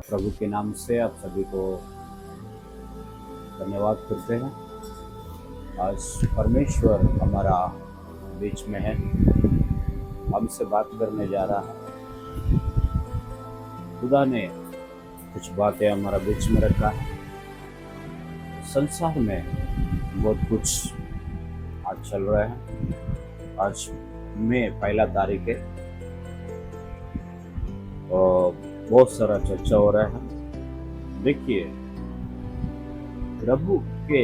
प्रभु के नाम से आप सभी को धन्यवाद करते हैं। आज परमेश्वर हमारा बीच में है, हमसे बात करने जा रहा है। खुदा ने कुछ बातें हमारा बीच में रखा है। संसार में बहुत कुछ आज चल रहा है। आज मई 1 तारीख है और बहुत सारा चर्चा हो रहा है। देखिए, प्रभु के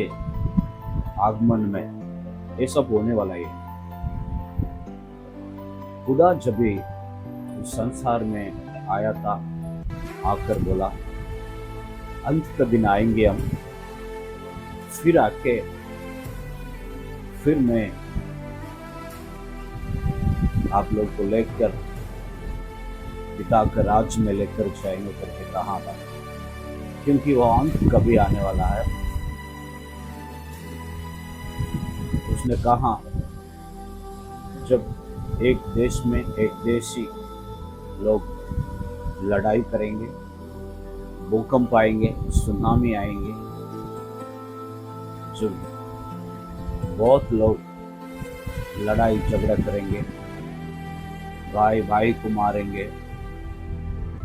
आगमन में ये सब होने वाला है। खुदा जब भी इस संसार में आया था, आकर बोला अंत का दिन आएंगे हम, फिर आके फिर मैं आप लोग को लेकर पिता के राज्य में लेकर जाएंगे करके कहा था, क्योंकि वो अंत कभी आने वाला है। उसने कहा जब एक देश में एक देशी लोग लड़ाई करेंगे, भूकंप आएंगे, सुनामी आएंगे, जब बहुत लोग लड़ाई झगड़ा करेंगे, भाई भाई को मारेंगे,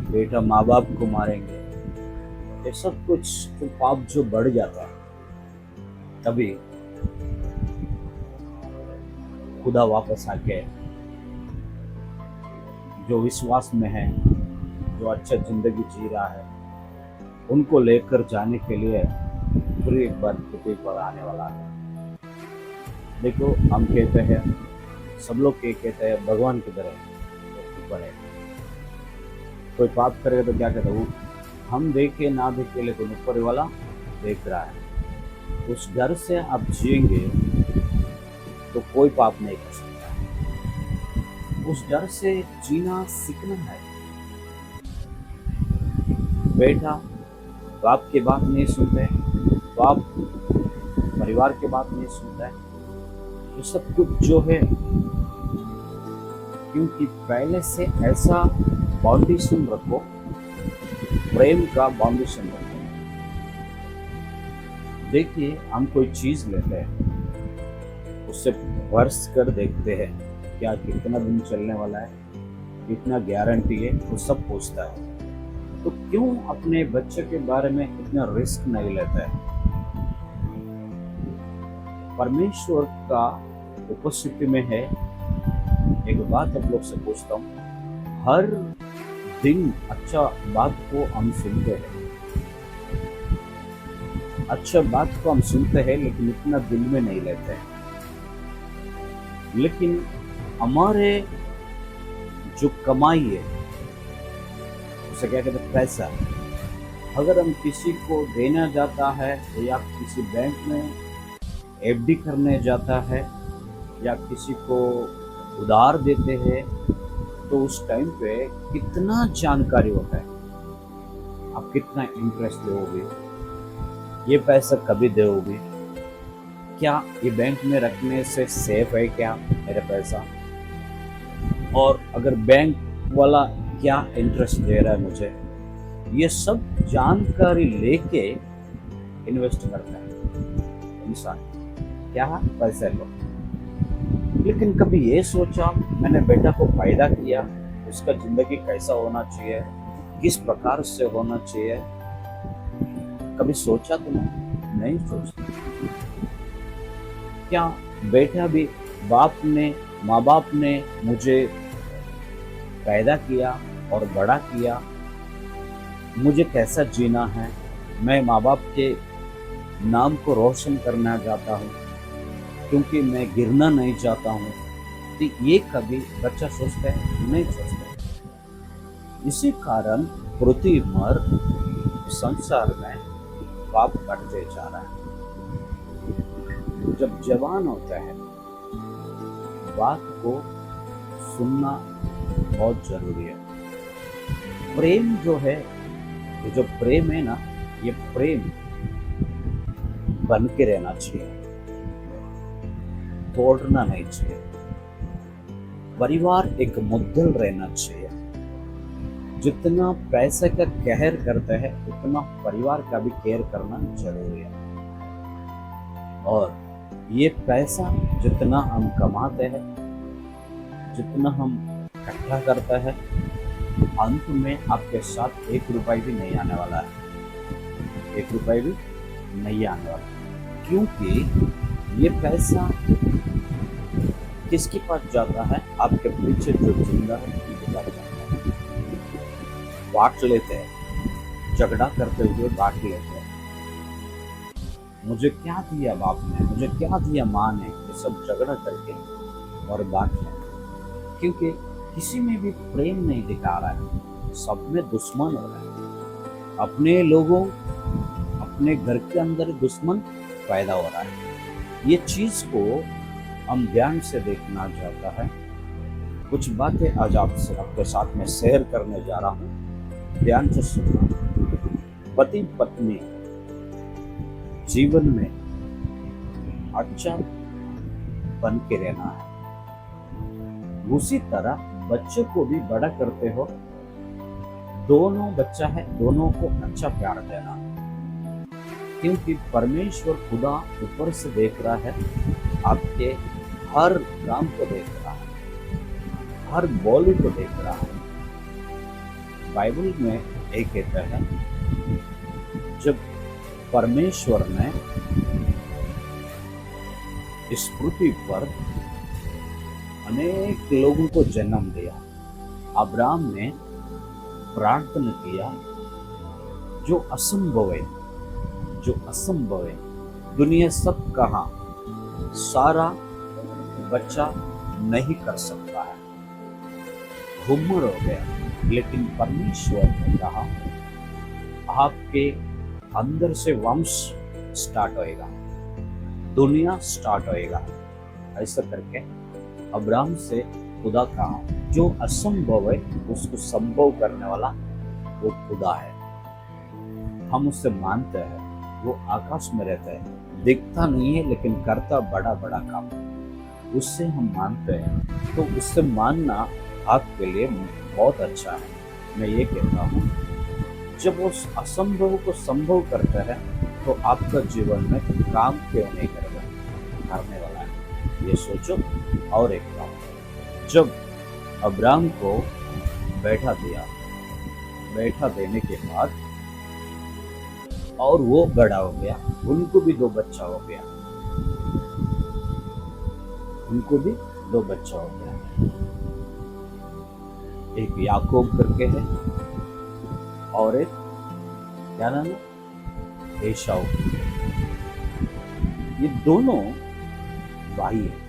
बेटा माँ बाप को मारेंगे, ये सब कुछ तो पाप जो बढ़ जाता है, तभी खुदा वापस आके जो विश्वास में है, जो अच्छा जिंदगी जी रहा है, उनको लेकर जाने के लिए फिर एक बार पृथ्वी पर आने वाला है। देखो, हम कहते हैं, सब लोग कहते हैं भगवान की तरह ऊपर है। कोई पाप करेगा तो क्या कहता है, वो हम देखे ना देखे लेकिन ऊपर वाला देख रहा है। उस डर से आप जिएंगे तो कोई पाप नहीं कर सकता। उस डर से जीना सीखना है। बेटा बाप की बात नहीं सुनते, बाप परिवार की बात नहीं सुनता है, ये सब कुछ जो है क्योंकि पहले से ऐसा फाउंडेशन रखो, प्रेम का फाउंडेशन रखो। देखिए, हम कोई चीज लेते हैं, उससे वर्ष कर देखते हैं क्या कितना दिन चलने वाला है, कितना गारंटी है, वो सब पूछता है। तो क्यों अपने बच्चे के बारे में इतना रिस्क नहीं लेता है? परमेश्वर का उपस्थिति में है। एक बात आप लोग से पूछता हूँ, हर दिन अच्छा बात को हम सुनते हैं, अच्छा बात को हम सुनते हैं, लेकिन इतना दिल में नहीं लेते हैं। लेकिन हमारे जो कमाई है, उसे क्या कहते हैं, पैसा, अगर हम किसी को देना जाता है या किसी बैंक में एफडी करने जाता है या किसी को उधार देते हैं, तो उस टाइम पे कितना जानकारी होता है, आप कितना इंटरेस्ट दोगे, ये पैसा कभी दोगे, क्या ये बैंक में रखने से सेफ है क्या मेरा पैसा, और अगर बैंक वाला क्या इंटरेस्ट दे रहा है मुझे, ये सब जानकारी लेके इन्वेस्ट करता है इंसान। क्या पैसे लो, लेकिन कभी ये सोचा मैंने बेटा को फायदा किया, उसका जिंदगी कैसा होना चाहिए, किस प्रकार से होना चाहिए, कभी सोचा तो नहीं सोचता। क्या बेटा भी माँ बाप ने मुझे पैदा किया और बड़ा किया, मुझे कैसा जीना है, मैं माँ बाप के नाम को रोशन करना चाहता हूँ, क्योंकि मैं गिरना नहीं चाहता हूँ, तो ये कभी बच्चा सोचता है? नहीं सोचता। इसी कारण पृथ्वी पर संसार में पाप बढ़ते जा रहा है। जब जवान होता है, बात को सुनना बहुत जरूरी है। प्रेम जो है, ये जो प्रेम है ना, ये प्रेम बन के रहना चाहिए, तोड़ना नहीं चाहिए। परिवार एक मुद्दल रहना चाहिए। जितना पैसे का कहर करते हैं उतना परिवार का भी केयर करना जरूरी है। और ये पैसा जितना हम कमाते हैं, जितना हम इकट्ठा करते हैं, अंत में आपके साथ 1 रुपए भी नहीं आने वाला है। 1 रुपए भी नहीं आने वाला, क्योंकि ये पैसा किसके पास जाता है? आपके पीछे जो जिंदा है उनके पास जाता है। बांट लेते हैं, झगड़ा करते हुए बांट लेते हैं। मुझे क्या दिया बाप ने, मुझे क्या दिया माँ ने, ये सब झगड़ा करके और बांट लेते हैं। क्योंकि किसी में भी प्रेम नहीं दिखा रहा है, सब में दुश्मन हो रहा है। अपने लोगों, अपने घर के अंदर दुश्मन पैदा हो रहा है। ये चीज को हम ध्यान से देखना चाहता है। कुछ बातें आज आपसे आपके साथ में शेयर करने जा रहा हूँ, ध्यान से सुनना। पति पत्नी जीवन में अच्छा बन के रहना है। उसी तरह बच्चे को भी बड़ा करते हो, दोनों बच्चा है, दोनों को अच्छा प्यार देना, क्योंकि परमेश्वर खुदा ऊपर से देख रहा है, आपके हर काम को देख रहा है, हर बोली को देख रहा है। बाइबल में एक कहता है, जब परमेश्वर ने इस पृथ्वी पर अनेक लोगों को जन्म दिया, अब्राहम ने प्रार्थना किया, जो असंभव है, जो असंभव है, दुनिया सब कहा सारा बच्चा नहीं कर सकता है, घुमर हो गया। लेकिन परमेश्वर ने कहा, आपके अंदर से वंश स्टार्ट होएगा, दुनिया स्टार्ट होएगा। ऐसा करके अब्राहम से खुदा कहा, जो असंभव है उसको संभव करने वाला वो खुदा है। हम उससे मानते हैं, वो आकाश में रहता है, दिखता नहीं है लेकिन करता बड़ा बड़ा काम, उससे हम मानते हैं। तो उससे मानना आपके लिए बहुत अच्छा है। मैं ये कहता हूँ, जब वो असंभव को संभव करता है तो आपका जीवन में काम क्यों नहीं करेगा, करने वाला है। ये सोचो। और एक काम, जब अब्राहम को बैठा दिया, बैठा देने के बाद और वो बड़ा हो गया, उनको भी 2 बच्चा हो गया, उनको भी 2 बच्चा हो गया। एक याकूब करके है और एक क्या नाम है, एसाव। ये दोनों भाई है।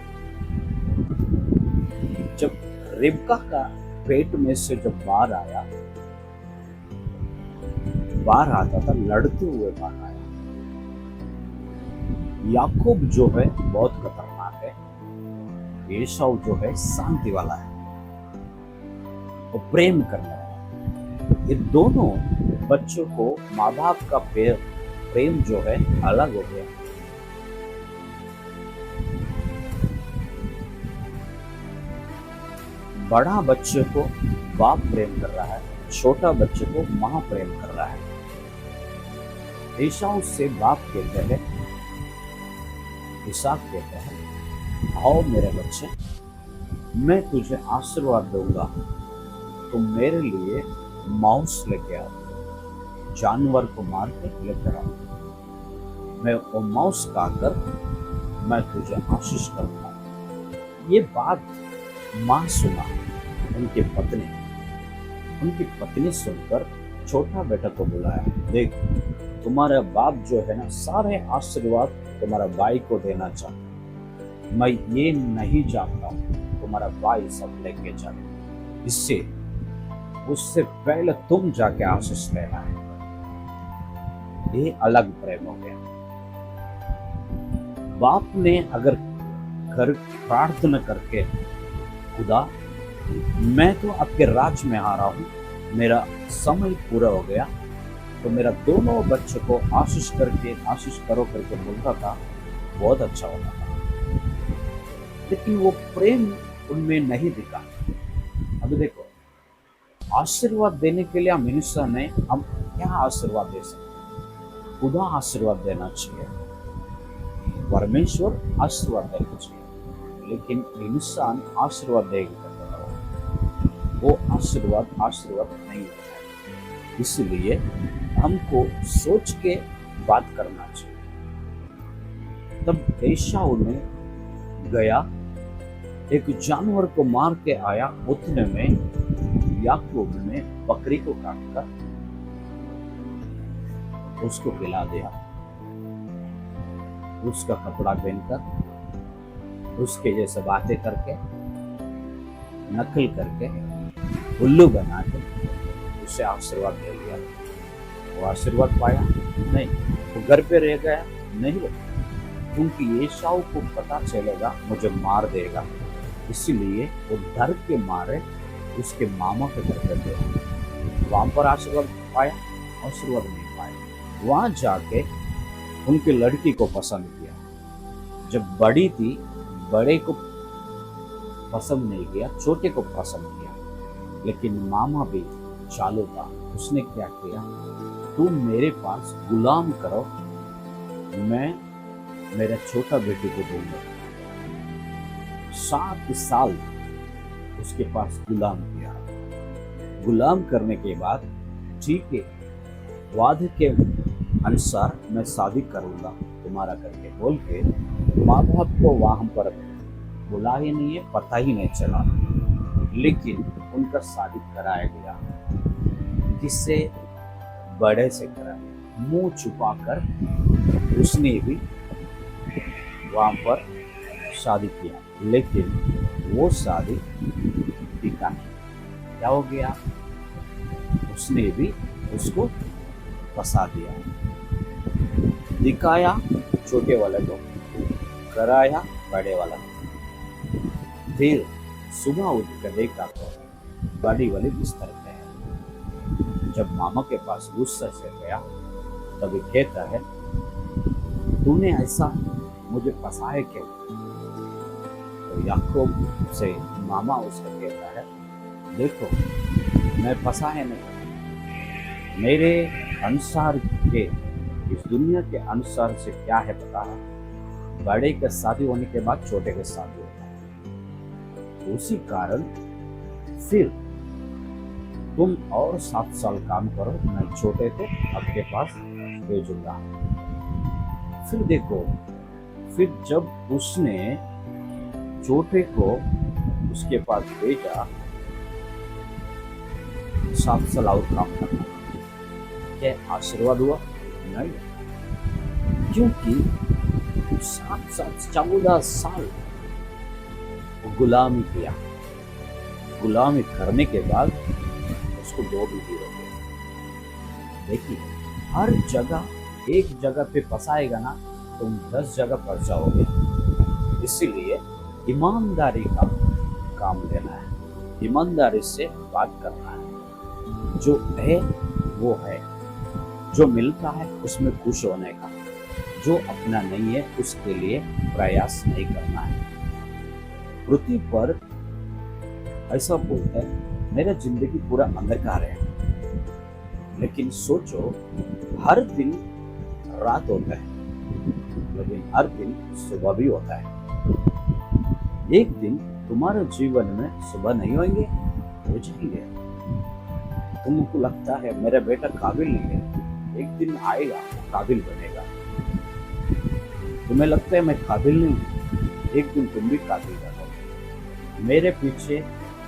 जब रिबका का पेट में से जब बाहर आया, बाहर आता था, लड़ते हुए बाहर आया। याकूब जो है बहुत खतरनाक है, एसाव जो है शांति वाला है, वो प्रेम करने वाला। ये दोनों बच्चों को माँ बाप का प्रेम जो है अलग हो गया। बड़ा बच्चे को बाप प्रेम कर रहा है, छोटा बच्चे को माँ प्रेम कर रहा है। एसाव से बाप कहते हैं, इसहाक कहते हैं, आओ मेरे बच्चे, मैं तुझे आशीर्वाद दूंगा, तुम मेरे लिए मांस लेके आओ, जानवर को मार के लेकर आओ, मैं वो मांस खाकर मैं तुझे आशीष करूंगा। ये बात माँ सुना, उनकी पत्नी सुनकर छोटा बेटा को बुलाया, देख तुम्हारा बाप जो है ना, सारे आशीर्वाद तुम्हारा भाई को देना चाहता, मैं ये नहीं चाहता हूँ तुम्हारा भाई सब लेके जाए, इससे उससे पहले तुम जाके आशीष लेना है। ये अलग प्रेम हो गया। बाप ने अगर घर प्रार्थना करके, खुदा मैं तो आपके राज में आ रहा हूँ, मेरा समय पूरा हो गया, तो मेरा दोनों बच्चों को आशीष करो करके बोलता था, बहुत अच्छा होता था। लेकिन वो प्रेम उनमें नहीं दिखा। अभी देखो, आशीर्वाद देने के लिए हम इंसान हैं, हम क्या आशीर्वाद दे सकते हैं? खुदा आशीर्वाद देना चाहिए, परमेश्वर आशीर्वाद देना चाहिए, लेकिन इंसान आशीर्वाद देगा वो आशीर्वाद नहीं होता है। इसलिए हमको सोच के बात करना चाहिए। तब एसाव ने गया, एक जानवर को मार के आया, उतने में याकूब ने बकरी को काटकर उसको खिला दिया, उसका कपड़ा पहनकर, उसके जैसे बातें करके, नकल करके, उल्लू बना के उसे आशीर्वाद दे दिया। वो आशीर्वाद पाया नहीं, वो घर पे रह गया नहीं, क्योंकि एसाव को पता चलेगा मुझे मार देगा, इसीलिए वो डर के मारे उसके मामा के घर पे गया। वहां पर आशीर्वाद पाया? आशीर्वाद नहीं पाया। वहां जाके उनकी लड़की को पसंद किया। जब बड़ी थी, बड़े को पसंद नहीं किया, छोटे को पसंद किया। लेकिन मामा भी चालू था, उसने क्या किया, तुम मेरे पास गुलाम करो, मैं मेरा छोटा बेटी को दूंगा। 7 साल उसके पास गुलाम किया। गुलाम करने के बाद ठीक है, वादे के अनुसार मैं शादी करूंगा तुम्हारा करके बोल के माँ बाप को वहां पर बुला ही नहीं है, पता ही नहीं चला, लेकिन उनका शादी कराया गया। किससे? बड़े से कराया। मुंह छुपा कर उसने भी वहां पर शादी किया, लेकिन वो शादी टिका नहीं। क्या हो गया? उसने भी उसको फंसा दिया। दिखाया छोटे वाले को, कराया बड़े वाला को। फिर सुबह उठ कर देखा तो बड़ी वाली बिस्तर पे है। जब मामा के पास गुस्सा से गया, तभी कहता है, तूने ऐसा मुझे फंसाए क्यों? तो याकूब से मामा उसका कहता है, देखो मैं फंसाए नहीं, मेरे अनुसार के, इस दुनिया के अनुसार से क्या है पता है, बड़े के शादी होने के बाद छोटे के शादी होता है। उसी कारण फिर तुम और 7 साल काम करो, मैं छोटे को आपके पास भेजूंगा। फिर देखो, फिर जब उसने छोटे को उसके पास भेजा, 7 साल और काम करना, क्या आशीर्वाद हुआ? नहीं, क्योंकि 7 साल 14 साल गुलामी किया। गुलामी करने के बाद उसको 2 बीवी हो गए। देखिए, हर जगह एक जगह पे फंसाएगा ना, तुम 10 जगह फंस जाओगे। इसीलिए ईमानदारी का काम लेना है, ईमानदारी से बात करना है। जो है वो है, जो मिलता है उसमें खुश होने का, जो अपना नहीं है उसके लिए प्रयास नहीं करना है। पृथ्वी पर ऐसा बोलता है, मेरा जिंदगी पूरा अंधकार है, लेकिन सोचो, हर दिन रात होता है, लेकिन हर दिन सुबह भी होता है। एक दिन तुम्हारे जीवन में सुबह नहीं होंगे, हो जाएंगे। तुमको लगता है मेरा बेटा काबिल नहीं है, एक दिन आएगा वो काबिल बनेगा। तुम्हें लगता है मैं काबिल नहीं हूँ, एक दिन तुम भी काबिल बनोगे। मेरे पीछे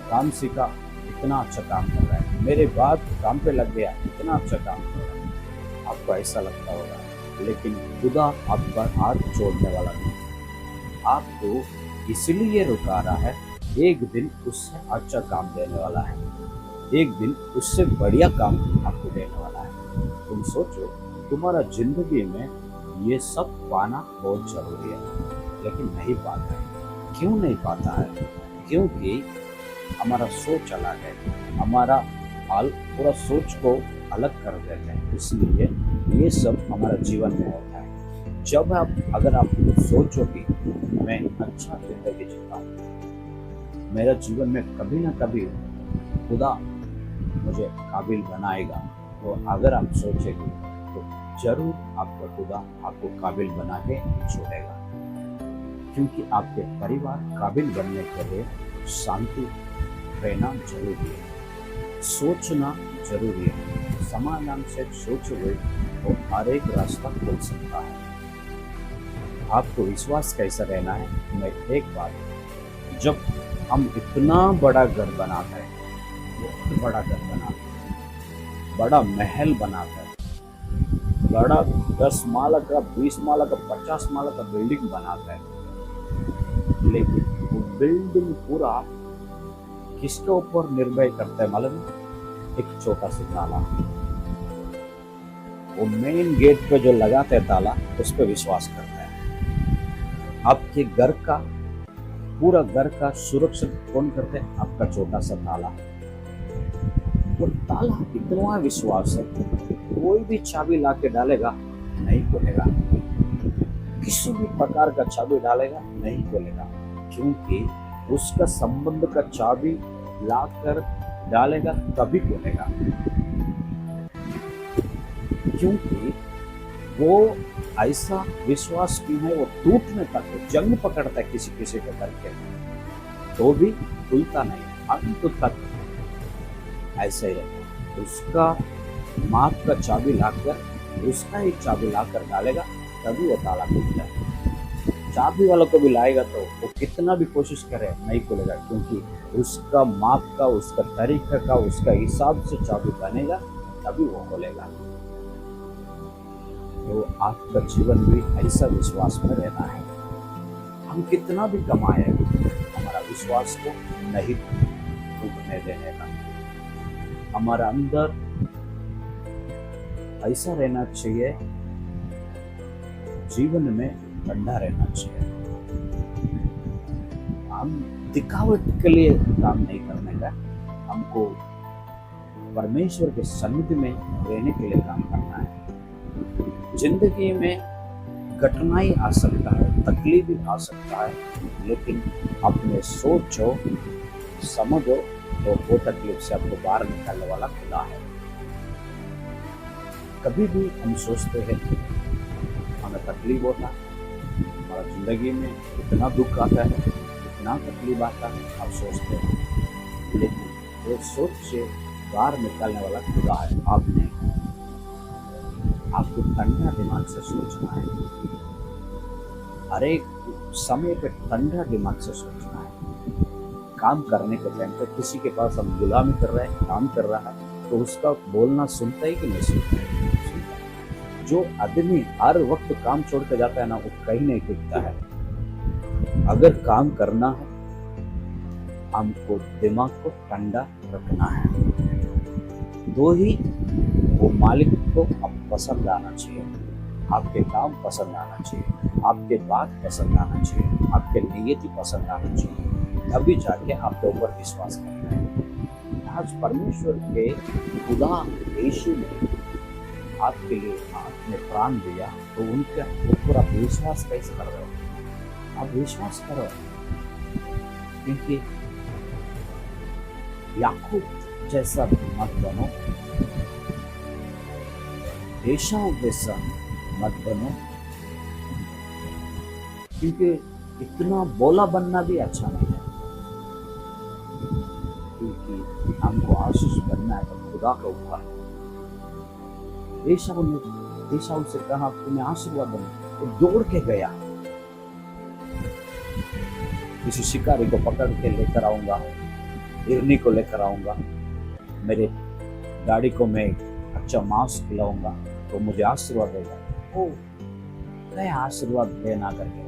काम सीखा, इतना अच्छा काम कर रहा है, मेरे बाद काम पे लग गया, इतना अच्छा काम कर रहा है। आपको ऐसा लगता होगा, लेकिन खुदा आपका हाथ छोड़ने वाला नहीं, आपको इसलिए रुका रहा है, एक दिन उससे अच्छा काम देने वाला है, एक दिन उससे बढ़िया काम आपको देने वाला है। तुम सोचो, तुम्हारा जिंदगी में ये सब पाना बहुत जरूरी है, लेकिन नहीं पाता है। क्यों नहीं पाता है? क्योंकि हमारा सोच अलग है, हमारा हाल पूरा सोच को अलग कर देते हैं, इसलिए ये सब हमारा जीवन में होता है। जब अगर आप सोचोगे मैं अच्छा जिंदगी जीता हूँ, मेरा जीवन में कभी ना कभी खुदा मुझे काबिल बनाएगा। तो अगर आप सोचेंगे तो जरूर आपका खुदा आपको काबिल बना के छोड़ेगा, क्योंकि आपके परिवार काबिल बनने के लिए शांति रहना जरूरी है, सोचना जरूरी है। समाधान से सोचोगे तो हर एक रास्ता खुल सकता है। आपको विश्वास कैसा रहना है? मैं एक बात, जब हम इतना बड़ा घर बनाते हैं, बहुत बड़ा घर बनाते हैं, बड़ा महल बनाते हैं, बड़ा 10 माला का, 20 माला का, 50 माला का बिल्डिंग बनाते हैं, लेकिन वो बिल्डिंग पूरा किसके ऊपर निर्भर करता है मालूम है? एक छोटा सा ताला। वो मेन गेट पे जो लगाते हैं ताला, उस पर विश्वास करता है। आपके घर का, पूरा घर का सुरक्षित कौन करते हैं? आपका छोटा सा ताला। वो ताला इतना विश्वास है, कोई भी चाबी ला के डालेगा नहीं खोलेगा, किसी भी प्रकार का चाबी डालेगा नहीं खोलेगा, क्योंकि उसका संबंध का चाबी लाकर डालेगा तभी खोलेगा, क्योंकि वो ऐसा विश्वास क्यों है? वो टूटने तक जंग पकड़ता है किसी किसी को करके, तो भी खुलता नहीं, अंत तक ऐसे ही रहता। उसका माप का चाबी लाकर, उसका ही चाबी लाकर डालेगा तभी वो ताला खुलता है। चाबी वालों को भी लाएगा तो वो कितना भी कोशिश करे नहीं खुलेगा, क्योंकि उसका माप का, उसका तरीका का, उसका हिसाब से चाबी बनेगा तभी वो खोलेगा। तो आपका जीवन भी ऐसा विश्वास में रहना है। हम कितना भी कमाए, हमारा विश्वास को नहीं टूटने देने का। हमारा अंदर ऐसा रहना चाहिए, जीवन में ठंडा रहना चाहिए। हम दिखावट के लिए काम नहीं करने का, हमको परमेश्वर के सन्निधि में रहने के लिए काम करना है। जिंदगी में कठिनाई आ सकता है, तकलीफ भी आ सकता है, लेकिन अपने सोचो, समझो तो वो तकलीफ से आपको बाहर निकालने वाला खुदा है। कभी भी हम सोचते हैं हमें तकलीफ होता है, हमारा जिंदगी में इतना दुख आता है, इतना तकलीफ आता है, आप सोचते हैं, लेकिन वो सोच से बाहर निकालने वाला खुदा है। आपको ठंडा दिमाग से सोचना है, हर एक समय पे ठंडा दिमाग से सोचना है। काम करने के टाइम पे किसी के पास हम गुलामी कर रहे हैं, काम कर रहा है, तो उसका बोलना सुनता है कि नहीं सुनता है? जो आदमी हर वक्त काम छोड़ के जाता है ना, वो कहीं नहीं टिकता है। अगर काम करना है, हमको दिमाग को ठंडा रखना है, तो ही वो मालिक को अब पसंद आना चाहिए, आपके काम पसंद आना चाहिए, आपके बात पसंद आना चाहिए, आपके नियति पसंद आना चाहिए, तभी जाके आपके ऊपर विश्वास करना है। आज परमेश्वर के खुदा यीशु ने आपके लिए अपने प्राण दिया, तो उनके ऊपर आप विश्वास कैसे कर रहे हो? आप विश्वास करो, क्योंकि याकूब जैसा मत बनो, एसाव जैसा मत बनो, क्योंकि इतना बोला बनना भी अच्छा नहीं है, क्योंकि हमको आशीष बनना है तो खुदा के ऊपर। एसाव से कहा तुम्हें आशीर्वाद बनो, तो दौड़ के गया, किसी शिकारी को पकड़ के लेकर आऊंगा, हिरनी को लेकर आऊंगा, मेरे गाड़ी को मैं अच्छा मांस खिलाऊंगा तो मुझे आशीर्वाद देगा। ओ क्या आशीर्वाद देना करके,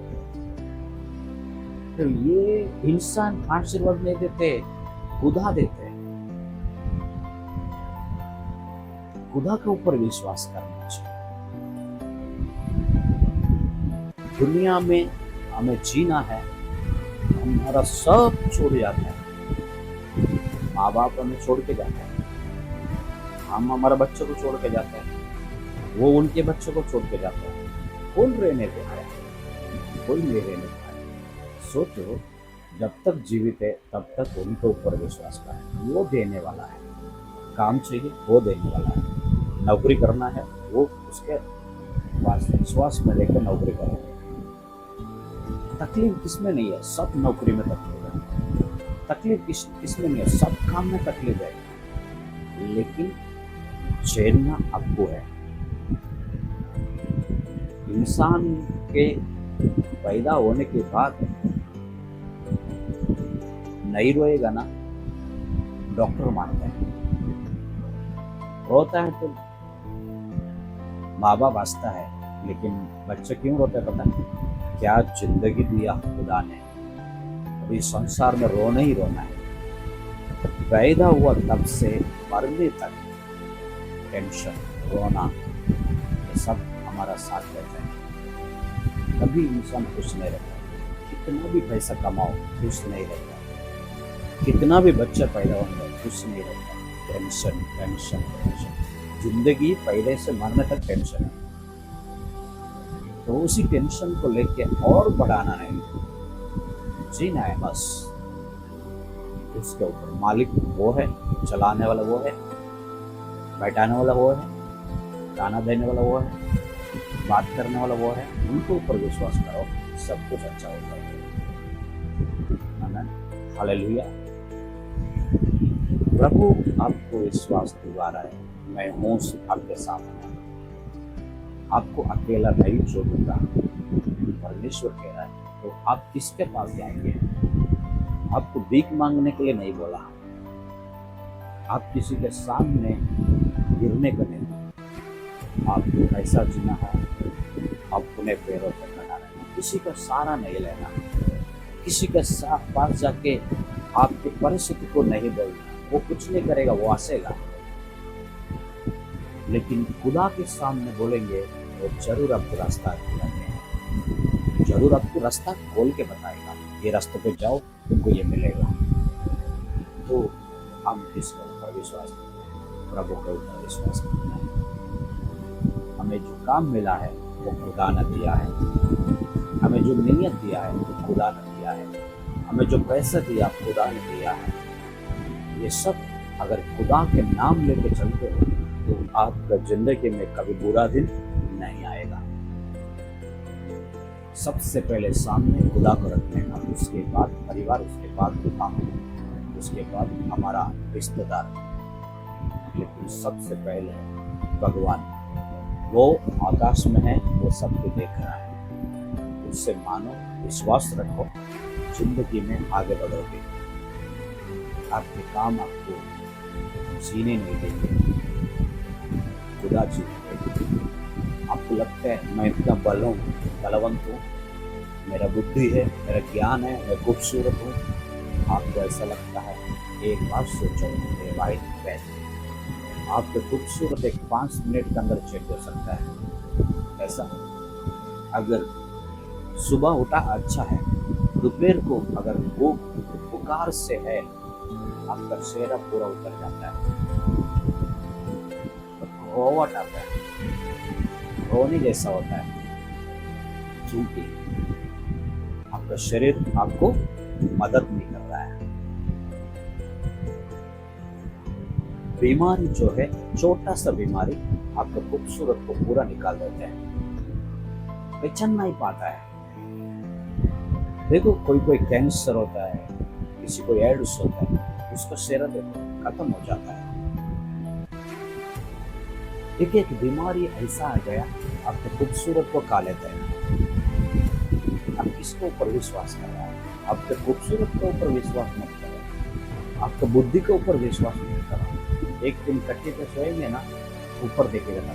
तो ये इंसान आशीर्वाद नहीं देते, खुदा देते। खुदा के ऊपर विश्वास करना चाहिए। दुनिया में हमें जीना है, हमारा सब छोड़ जाता है, माँ बाप हमें छोड़ के जाते हैं, हम हमारे बच्चों को छोड़ के जाते हैं, वो उनके बच्चों को छोड़ के जाते हैं। कौन रहने दे रहा है? कोई नहीं रहने दे रहा है। सोचो, जब तक जीवित है तब तक उनके ऊपर विश्वास करें, वो देने वाला है। काम चाहिए वो देने वाला है, नौकरी करना है वो उसके पास विश्वास में लेकर नौकरी करेंगे। तकलीफ किसमें नहीं है, सब नौकरी में तकलीफ है। तकलीफ किसमें नहीं है, सब काम में तकलीफ है, लेकिन झेलना आपको है। इंसान के पैदा होने के बाद नहीं रोएगा ना, डॉक्टर मानते हैं। रोता है तो माँ बाप हंसता है, लेकिन बच्चे क्यों रोते हैं पता नहीं। क्या जिंदगी दिया खुदा ने, अभी संसार में रोना ही रोना है। पैदा हुआ तब से मरने तक टेंशन, रोना, ये सब हमारा साथ रहता है। कभी इंसान खुश नहीं रहता, कितना भी पैसा कमाओ खुश नहीं रहता, कितना भी बच्चा पैदा होंगे खुश नहीं रहता। टेंशन टेंशन टेंशन, जिंदगी पहले से मरने तक टेंशन है। तो उसी टेंशन को लेके और बढ़ाना नहीं, जीना है बस। उसके ऊपर मालिक वो है, चलाने वाला वो है, बैठाने वाला वो है, खाना देने वाला वो है, बात करने वाला वो है। उनके ऊपर विश्वास करो, सब कुछ अच्छा होता है। आमीन, हालेलुया। प्रभु आपको विश्वास दिला रहा है, मैं हूँ आपके सामने, आपको अकेला नहीं छोड़ूंगा। परमेश्वर कह रहा है, तो आप किसके पास जाएंगे? आपको भीख मांगने के लिए नहीं बोला, आप किसी के सामने गिरने का नहीं। आपको ऐसा जीना है, आप अपने पैरों पर खड़ा रहना, किसी का सहारा नहीं लेना, किसी के पास जाके आपकी परिस्थिति को नहीं बोलना। वो कुछ नहीं करेगा, वो हंसेगा, लेकिन खुदा के सामने बोलेंगे वो जरूर आपको रास्ता दिखाएगा, जरूर आपको रास्ता खोल के बताएगा, ये रास्ते पे जाओ तुमको ये मिलेगा। तो हम किसके ऊपर विश्वास करते हैं? प्रभु के ऊपर विश्वास करते हैं। हमें जो काम मिला है वो खुदा ने दिया है, हमें जो नियत दिया है वो खुदा ने दिया है, हमें जो पैसा दिया खुदा ने दिया है। ये सब अगर खुदा के नाम लेके चलते हो तो आपका जिंदगी में कभी बुरा दिन नहीं आएगा। सबसे पहले सामने खुदा को रखने का, उसके बाद परिवार, उसके बाद दुकान, उसके बाद हमारा रिश्तेदार, लेकिन सबसे पहले भगवान। वो आकाश में है, वो सबको देख रहा है। उससे मानो, विश्वास रखो, जिंदगी में आगे बढ़ोगे। आपके काम आपको जीने नहीं देंगे, खुदा जीने। आपको लगता है मैं इतना बलवंत हूँ, मेरा बुद्धि है, मेरा ज्ञान है, मैं खूबसूरत हूँ। आपको ऐसा लगता है, एक बार सोचो मेरे भाई बहन, आपके खूबसूरत एक 5 मिनट के अंदर चेंज हो सकता है। ऐसा अगर सुबह उठा अच्छा है, दोपहर को अगर वो पुकार से है, आपका चेहरा पूरा उतर जाता है, रोवट आता है, रोने जैसा होता है, क्योंकि आपका शरीर आपको मदद नहीं कर रहा है। बीमारी जो है, छोटा सा बीमारी आपका खूबसूरत को पूरा निकाल देता है, पहचान नहीं पाता है। देखो कोई कैंसर होता है, किसी को एड्स होता है, उसका चेहरा देखो खत्म हो जाता है। एक बीमारी ऐसा आ गया, आपके खूबसूरत को खा लेता है। आप किसके ऊपर विश्वास कर रहा है? आपके खूबसूरत के ऊपर विश्वास मत करो, आपके बुद्धि के ऊपर विश्वास मत करो। एक दिन कट्टे पे सोएंगे ना, ऊपर देखेगा ना,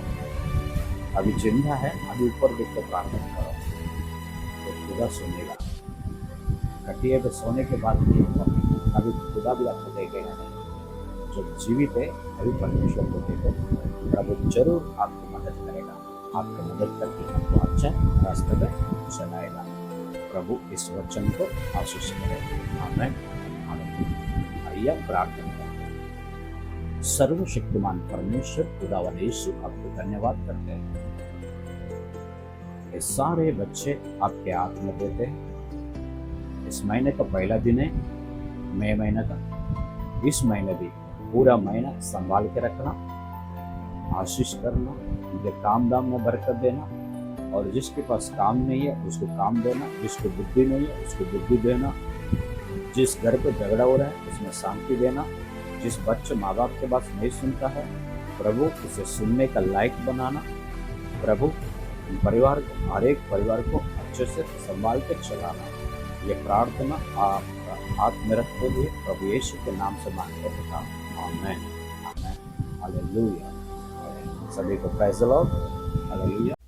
अभी जिंदा है, अभी ऊपर देख कर प्रार्थना करो तो खुदा सुनेगा। कटिए पे सोने के बाद नहीं होगा, अभी खुदा भी आपको देखेगा नहीं। जब जीवित है अभी परमेश्वर को देखो, प्रभु जरूर आपको मदद करेगा, आपको मदद करके आपको अच्छा रास्ते पे चलाएगा। प्रभु इस वचन को आशीष करे। आमीन, आमीन। आइए प्रार्थना करते हैं। सर्वशक्तिमान परमेश्वर खुदावन यीशु, आपको धन्यवाद करते हैं। ये सारे बच्चे आपके हाथ में देते हैं। इस महीने का पहला दिन है, मई महीने का, इस महीने भी पूरा महीना संभाल के रखना, आशीष करना, उनके काम दाम में बरकत देना, और जिसके पास काम नहीं है उसको काम देना, जिसको बुद्धि नहीं है उसको बुद्धि देना, जिस घर पे झगड़ा हो रहा है उसमें शांति देना, जिस बच्चे माँ बाप के पास नहीं सुनता है प्रभु उसे सुनने का लायक बनाना। प्रभु परिवार को, हर एक परिवार को अच्छे से संभाल के चलाना। ये प्रार्थना आप हाथ में रखते हुए प्रभु यीशु के नाम से मांगते हैं। आमेन, आमेन, हालेलुया। सभी को प्रेज़ द लॉर्ड, हालेलुया।